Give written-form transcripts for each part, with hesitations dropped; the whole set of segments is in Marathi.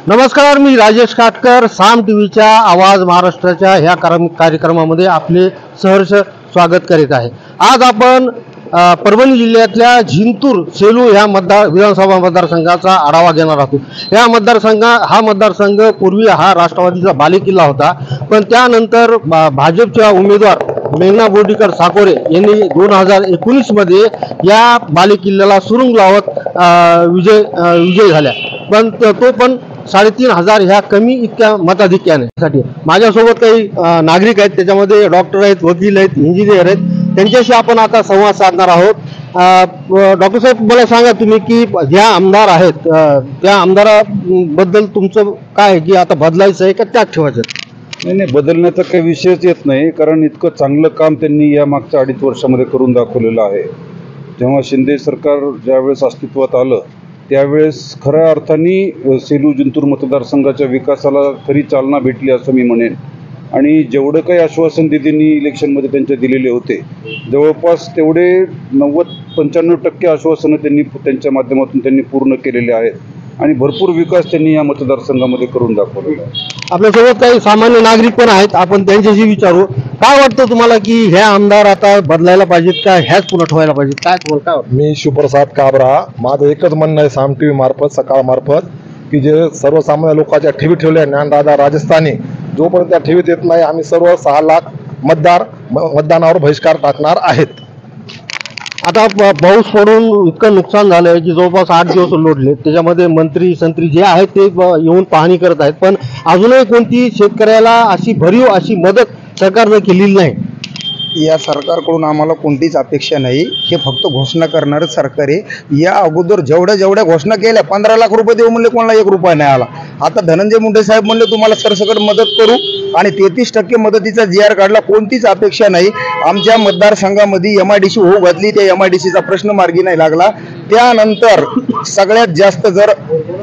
नमस्कार, मी राजेश काटकर, साम टीव्हीच्या आवाज महाराष्ट्राच्या ह्या कार्यक्रमामध्ये आपले सहर्ष स्वागत करीत आहे। आज आपण परभणी जिल्ह्यातल्या जिंतूर सेलू ह्या विधानसभा मतदारसंघाचा आढावा घेणार आहोत। हा मतदारसंघ पूर्वी हा राष्ट्रवादीचा बालेकिल्ला होता, पण त्यानंतर भाजपच्या उमेदवार मेघना बोर्डीकर साकोरे यांनी 2019 मध्ये या बालेकिल्ल्याला सुरुंग लावत विजय झाल्या, पण तो पण 3,500 ह्या कमी इतक्या मताधिक्याने। माझ्यासोबत काही नागरिक आहेत, त्याच्यामध्ये डॉक्टर आहेत, वकील आहेत, इंजिनियर आहेत, त्यांच्याशी आपण आता संवाद साधणार आहोत। डॉक्टर साहेब, मला सांगा तुम्ही की ज्या आमदार आहेत त्या आमदाराबद्दल तुमचं काय की आता बदलायचं आहे का त्यात ठेवायचं? नाही, बदलण्याचा काही विषयच येत नाही, कारण इतकं चांगलं काम त्यांनी या मागच्या 2.5 वर्षामध्ये करून दाखवलेलं आहे। जेव्हा शिंदे सरकार ज्यावेळेस अस्तित्वात आलं त्यावेळेस खऱ्या अर्थाने सेलू जिंतूर मतदारसंघाच्या विकासाला खरी चालना भेटली असं मी म्हणेन। आणि जेवढं काही आश्वासन दिदींनी इलेक्शनमध्ये त्यांच्या दिलेले होते, जवळपास तेवढे 90-95% आश्वासनं त्यांनी त्यांच्या माध्यमातून त्यांनी पूर्ण केलेले आहेत आणि भरपूर विकास त्यांनी या मतदारसंघामध्ये करून दाखवलेला आहे। आपल्यासोबत काही सामान्य नागरिक पण आहेत, आपण त्यांच्याशी विचारू। काय वाटतं तुम्हाला की ह्या आमदार आता बदलायला पाहिजेत का ह्याच पुन्हा ठेवायला पाहिजेत? काय तुम्हाला काय वाटतं? मी शिवप्रसाद काबरा, माझं एकच म्हणणं आहे साम टीव्ही मार्फत, सकाळ मार्फत, की जे सर्वसामान्य लोकांच्या ठेवी ठेवल्या ज्ञानदादा राजस्थानी, जोपर्यंत त्या ठेवीत येत नाही आम्ही सर्व 6 लाख मतदानावर बहिष्कार टाकणार आहेत। आता पाऊस पडून इतकं नुकसान झालंय की जवळपास 8 दिवस लोटले, त्याच्यामध्ये मंत्री संत्री जे आहेत ते येऊन पाहणी करत आहेत, पण अजूनही कोणती शेतकऱ्याला अशी भरीव अशी मदत सरकारनं केलेली नाही। या सरकारकडून आम्हाला कोणतीच अपेक्षा नाही, हे फक्त घोषणा करणारं सरकार आहे। या अगोदर जेवढ्या घोषणा केल्या, 15 लाख रुपये देऊ म्हणले, कोणाला 1 रुपया नाही आला। आता धनंजय मुंडे साहेब म्हणले तुम्हाला सरसकट मदत करू, आणि 33% मदतीचा GR काढला, कोणतीच अपेक्षा नाही। आमच्या मतदारसंघामध्ये MIDC होऊ घातली, त्या MIDCचा प्रश्न मार्गी नाही लागला। त्यानंतर सगळ्यात जास्त जर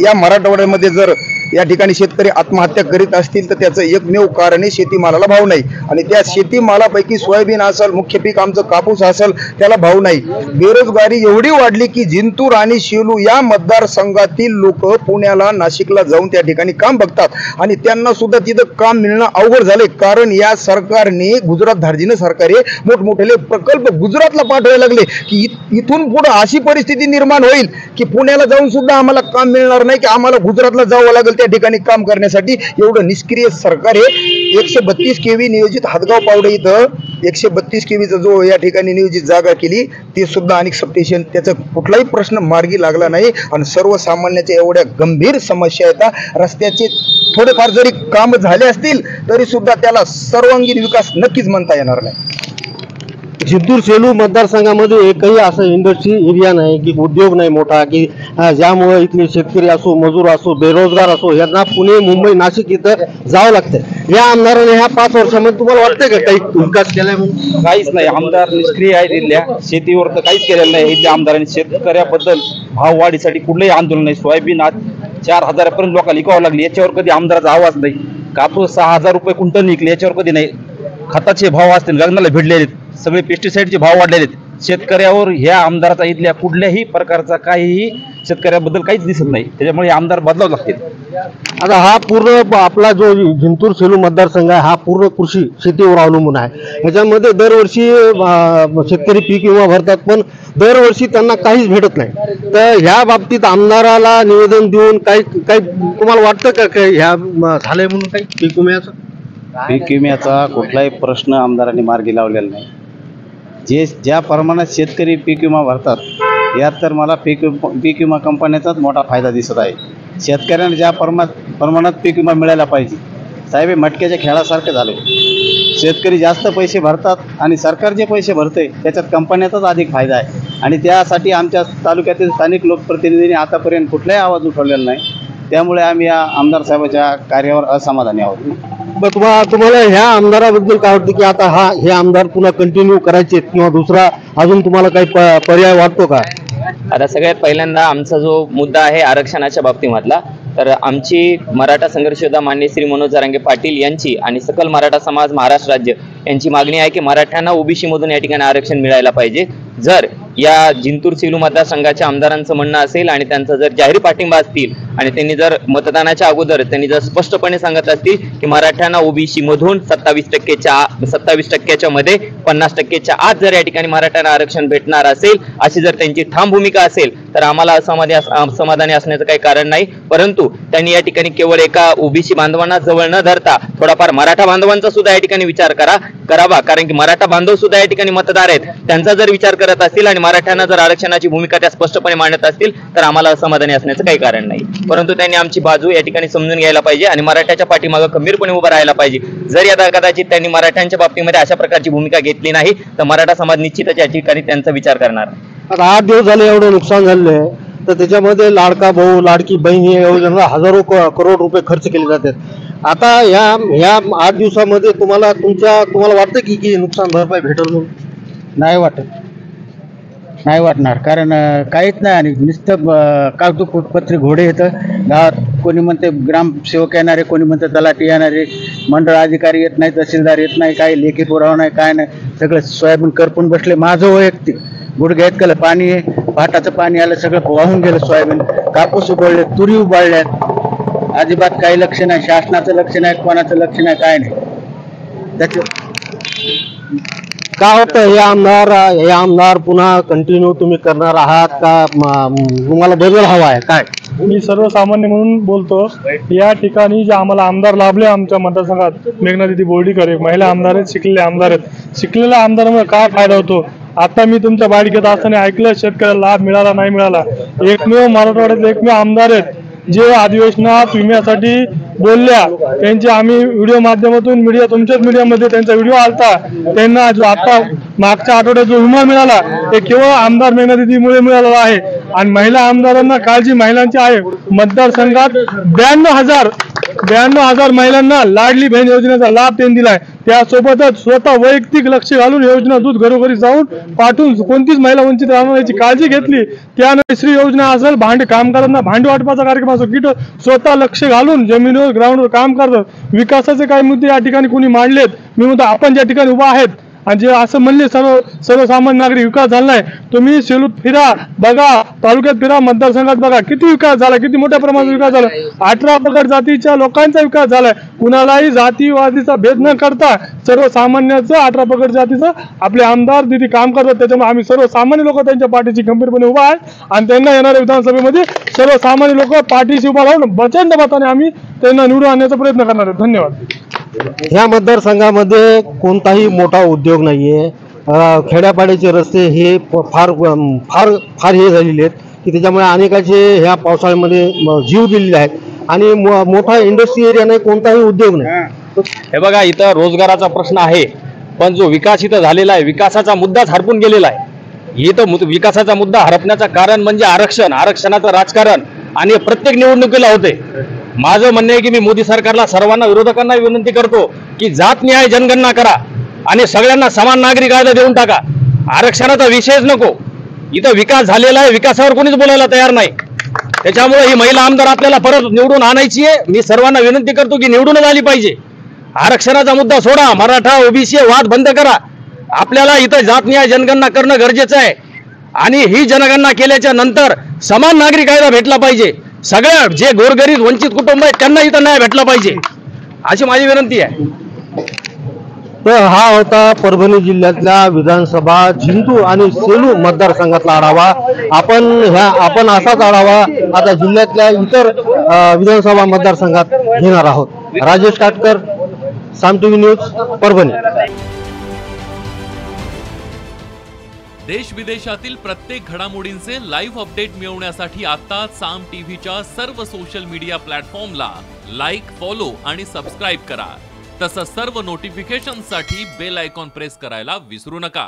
या मराठवाड्यामध्ये जर या ठिकाणी शेतकरी आत्महत्या करीत असतील तर त्याचं एकमेव कारण आहे शेतीमालाला भाव नाही, आणि त्या शेतीमालापैकी सोयाबीन असेल, मुख्य पीक आमचं कापूस असेल, त्याला भाव नाही। बेरोजगारी एवढी वाढली की जिंतूर आणि सेलू या मतदारसंघातील लोक पुण्याला, नाशिकला जाऊन त्या ठिकाणी काम बघतात, आणि त्यांना सुद्धा तिथं काम मिळणं अवघड झाले, कारण या सरकारने, गुजरात धार्जिन सरकार आहे, मोठमोठे प्रकल्प गुजरातला पाठवायला लागले की इथून पुढे अशी परिस्थिती निर्माण होईल की पुण्याला जाऊन सुद्धा आम्हाला काम मिळणार नाही, की आम्हाला गुजरातला जावं लागेल त्या ठिकाणी काम करण्यासाठी। एवढं निष्क्रिय सरकार आहे। 132 KV नियोजित हातगाव पावडे इथं 132 KVचा जो या ठिकाणी नियोजित जागा केली, ते सुद्धा अनेक सबस्टेशन, त्याचा कुठलाही प्रश्न मार्गी लागला नाही, आणि सर्वसामान्याच्या एवढ्या गंभीर समस्या आहेत। रस्त्याचे थोडेफार जरी काम झाले असतील तरी सुद्धा त्याला सर्वांगीण विकास नक्कीच म्हणता येणार नाही। जिंतूर सेलू मतदारसंघामध्ये एकही असं इंडस्ट्री एरिया नाही की उद्योग नाही मोठा, की ज्यामुळे इथले शेतकरी असो, मजूर असो, बेरोजगार असो, यांना पुणे, मुंबई, नाशिक इथं जावं लागतं। या आमदाराने ह्या 5 वर्षामध्ये तुम्हाला वाटतंय का काही विकास केलाय म्हणून? काहीच नाही। आमदार निष्क्रिय आहेत, इथल्या शेतीवर तर काहीच केलेलं नाही। इथल्या आमदारांनी शेतकऱ्याबद्दल भाववाढीसाठी कुठलंही आंदोलन नाही। सोयाबीन आज 4,000 पर्यंत लोकांना विकावं लागली, याच्यावर कधी आमदाराचा आवाज नाही। कापूस 6,000 रुपये क्विंटल निघले, याच्यावर कधी नाही। खताचे भाव असतील, लग्नाला भिडलेले, सगळे पेस्टिसाइडचे भाव वाढलेले आहेत। शेतकऱ्यावर ह्या आमदाराचा इथल्या कुठल्याही प्रकारचा काहीही शेतकऱ्याबद्दल काहीच दिसत नाही, त्याच्यामुळे आमदार बदलावं लागतील। आता हा पूर्ण आपला जो जिंतूर सेलू मतदारसंघ आहे हा पूर्ण कृषी शेतीवर अवलंबून आहे। ह्याच्यामध्ये दरवर्षी शेतकरी पीक विमा भरतात, पण दरवर्षी त्यांना काहीच भेटत नाही। तर ह्या बाबतीत आमदाराला निवेदन देऊन काही तुम्हाला वाटतं का ह्या झालंय म्हणून काही पीक विम्याचं? पीक विम्याचा कुठलाही प्रश्न आमदारांनी मार्गी लावलेला नाही। ज्या प्रमाणात शेतकरी पीक विमा भरतात, यात तर मला पीक विमा कंपन्याचाच मोठा फायदा दिसत आहे। शेतकऱ्यांना ज्या प्रमाणात पीक विमा मिळायला पाहिजे, साहेब हे मटक्याच्या खेळासारखं झालं। शेतकरी जास्त पैसे भरतात आणि सरकार जे पैसे भरते त्याच्यात कंपन्याचाच अधिक फायदा आहे, आणि त्यासाठी आमच्या तालुक्यातील स्थानिक लोकप्रतिनिधींनी आतापर्यंत कुठलाही आवाज उठवलेला नाही। त्यामुळे आम्ही या आमदार साहेबाच्या कार्यावर असमाधानी आहोत। तुम्हाला ह्या आमदाराबद्दल काय वाटतं की आता हे आमदार पुन्हा कंटिन्यू करायचे किंवा दुसरा अजून तुम्हाला काही पर्याय वाटतो का? आता सगळ्यात पहिल्यांदा आमचा जो मुद्दा आहे आरक्षणाच्या बाबतीमधला, तर आमची मराठा संघर्ष योद्धा मान्य श्री मनोज जरांगे पाटील यांची आणि सकल मराठा समाज महाराष्ट्र राज्य यांची मागणी आहे की मराठ्यांना ओबीसी मधून या ठिकाणी आरक्षण मिळायला पाहिजे। जर या जिंतूर सेलू मतदारसंघाच्या आमदारांचं म्हणणं असेल आणि त्यांचा जर जाहीर पाठिंबा असतील आणि त्यांनी जर मतदानाच्या अगोदर त्यांनी जर स्पष्टपणे सांगत असतील की मराठ्यांना ओबीसी मधून 27% मध्ये 50% आत जर या ठिकाणी मराठ्यांना आरक्षण भेटणार असेल, अशी जर त्यांची ठाम भूमिका असेल तर आम्हाला समाधानी असण्याचं काही कारण नाही। परंतु त्यांनी या ठिकाणी केवळ एका ओबीसी बांधवांना जवळ न धरता थोडाफार मराठा बांधवांचा सुद्धा या ठिकाणी विचार करावा, कारण की मराठा बांधव सुद्धा या ठिकाणी मतदार आहेत, त्यांचा जर विचार करत असतील आणि मराठ्यांना जर आरक्षणाची भूमिका त्या स्पष्टपणे मांडत असतील तर आम्हाला समाधानी असण्याचं काही कारण नाही। परंतु त्यांनी आमची बाजू या ठिकाणी समजून घ्यायला पाहिजे आणि मराठ्याच्या पाठीमागे खंबीरपणे उभं राहायला पाहिजे। जर या कदाचित त्यांनी मराठ्यांच्या बाबतीमध्ये अशा प्रकारची भूमिका घेतली नाही तर मराठा समाज निश्चितच या ठिकाणी त्यांचा विचार करणार। आता 8 दिवस झाले एवढं नुकसान झालेलं आहे, तर त्याच्यामध्ये लाडका भाऊ लाडकी बहीण या योजनेला हजारो करोड रुपये खर्च केले जातात। आता या 8 दिवसामध्ये तुम्हाला वाटतं की नुकसान भरपाई भेटेल म्हणून? नाही वाटणार, कारण काहीच नाही आणि नुसतं कागदोपत्री घोडे येतं गावात। कोणी म्हणते ग्रामसेवक येणारे, कोणी म्हणते तलाठी येणारे, मंडळ अधिकारी येत नाही, तहसीलदार येत नाही, काही लेखी पुरावा नाही, काय नाही, सगळं सोयाबीन करपून बसले। माझं वैयक्तिक गुडघ्यात केलं पाणी, भाटाचं पाणी आलं, सगळं वाहून गेलं सोयाबीन, कापूस उबळले, तुरी उबळल्यात, अजिबात काही लक्ष नाही, शासनाचं लक्ष नाही, कोणाचं लक्ष नाही, काय नाही। त्याचं काय होतं, हे आमदार पुन्हा कंटिन्यू तुम्ही करणार आहात का तुम्हाला बदल हवा आहे काय? मी सर्वसामान्य म्हणून बोलतो, या ठिकाणी जे आम्हाला आमदार लाभले आमच्या मतदारसंघात, मेघनादिदी बोर्डीकर एक महिला आमदार आहेत, शिकलेले आमदार आहेत। शिकलेल्या आमदारामुळे काय फायदा होतो? आता मी तुमच्या बाडीकेत असताना ऐकलं शेतकऱ्याला लाभ मिळाला नाही मिळाला। एकमेव मराठवाड्यातले एकमेव आमदार आहेत जे अधिवेशनात विम्यासाठी बोलल्या, त्यांचे आम्ही व्हिडिओ माध्यमातून तुमच्याच मीडियामध्ये त्यांचा व्हिडिओ आलता, त्यांना जो आता मागच्या आठवड्यात जो विमा मिळाला ते केवळ आमदार मेघनादिदीमुळे मिळालेला आहे। आणि महिला आमदारांना काळजी महिलांची आहे। मतदारसंघात 92,000 महिलांना लाडली बहीण योजनेचा लाभ त्यांनी दिलाय। त्यासोबतच स्वतः वैयक्तिक लक्ष घालून योजना दूध घरोघरी जाऊन पाठवून कोणतीच महिला वंचित राहणार याची काळजी घेतली। त्यानंतर श्री योजना असेल, कामगारांना भांडी वाटपाचा कार्यक्रम असो, किट स्वतः लक्ष घालून जमिनीवर ग्राउंडवर काम करतात। विकासाचे काही मुद्दे या ठिकाणी कोणी मांडलेत, मी म्हणतो आपण ज्या ठिकाणी उभा आहेत आणि जे असं म्हणले सर्वसामान्य नागरिक विकास झाला नाही, तुम्ही सेलूत फिरा, बघा, तालुक्यात फिरा, मतदारसंघात बघा किती विकास झाला, किती मोठ्या प्रमाणात विकास झाला। 18 पगड जातीच्या लोकांचा विकास झालाय। कुणालाही जातीवादीचा भेद न करता सर्वसामान्याचं 18 पगड जातीचं आपले आमदार दिदी काम करतात। त्याच्यामुळे आम्ही सर्वसामान्य लोक त्यांच्या पाठीशी खंबीरपणे उभा आहे आणि त्यांना येणाऱ्या विधानसभेमध्ये सर्वसामान्य लोक पाठीशी उभा राहून प्रचंड मताने आम्ही त्यांना निवडून आणण्याचा प्रयत्न करणार आहे। धन्यवाद। ह्या मतदारसंघामध्ये कोणताही मोठा उद्योग नाहीये, खेड्यापाड्याचे रस्ते हे फार हे झालेले आहेत की त्याच्यामुळे अनेकाचे ह्या पावसाळ्यामध्ये जीव दिलेले आहेत आणि मोठा इंडस्ट्री एरिया नाही, कोणताही उद्योग नाही। हे बघा, इथं रोजगाराचा प्रश्न आहे, पण जो विकास इथं झालेला आहे, विकासाचा मुद्दाच हरपून गेलेला आहे। इथं विकासाचा मुद्दा हरपण्याचं कारण म्हणजे आरक्षणाचं राजकारण आणि प्रत्येक निवडणुकीला होते। माझं म्हणणं आहे की मी मोदी सरकारला, सर्वांना, विरोधकांना विनंती करतो की जात न्याय जनगणना करा आणि सगळ्यांना समान नागरी कायदा देऊन टाका। आरक्षणाचा विषयच नको। इथं विकास झालेला आहे, विकासावर कोणीच बोलायला तयार नाही। त्याच्यामुळे ही महिला आमदार आपल्याला परत निवडून आणायची आहे। मी सर्वांना विनंती करतो की निवडूनच आली पाहिजे। आरक्षणाचा मुद्दा सोडा, मराठा ओबीसी वाद बंद करा। आपल्याला इथं जात न्याय जनगणना करणं गरजेचं आहे आणि ही जनगणना केल्याच्या नंतर समान नागरी कायदा भेटला पाहिजे। सगळ्या जे गोरगरीब वंचित कुटुंब आहेत त्यांना इथं न्याय भेटला पाहिजे, अशी माझी विनंती आहे। तर हा होता परभणी जिल्ह्यातल्या विधानसभा जिंतूर आणि सेलू मतदारसंघातला आढावा। आपण असाच आढावा आता जिल्ह्यातल्या इतर विधानसभा मतदारसंघात घेणार आहोत। राजेश काटकर, साम टीव्ही न्यूज, परभणी। देश विदेशातील प्रत्येक घडामोडींचे लाईव्ह अपडेट मिळवण्यासाठी आता साम टीव्हीच्या सर्व सोशल मीडिया प्लॅटफॉर्मला लाईक, फॉलो आणि सबस्क्राईब करा। तसंच सर्व नोटिफिकेशनसाठी बेल आयकॉन प्रेस करायला विसरू नका।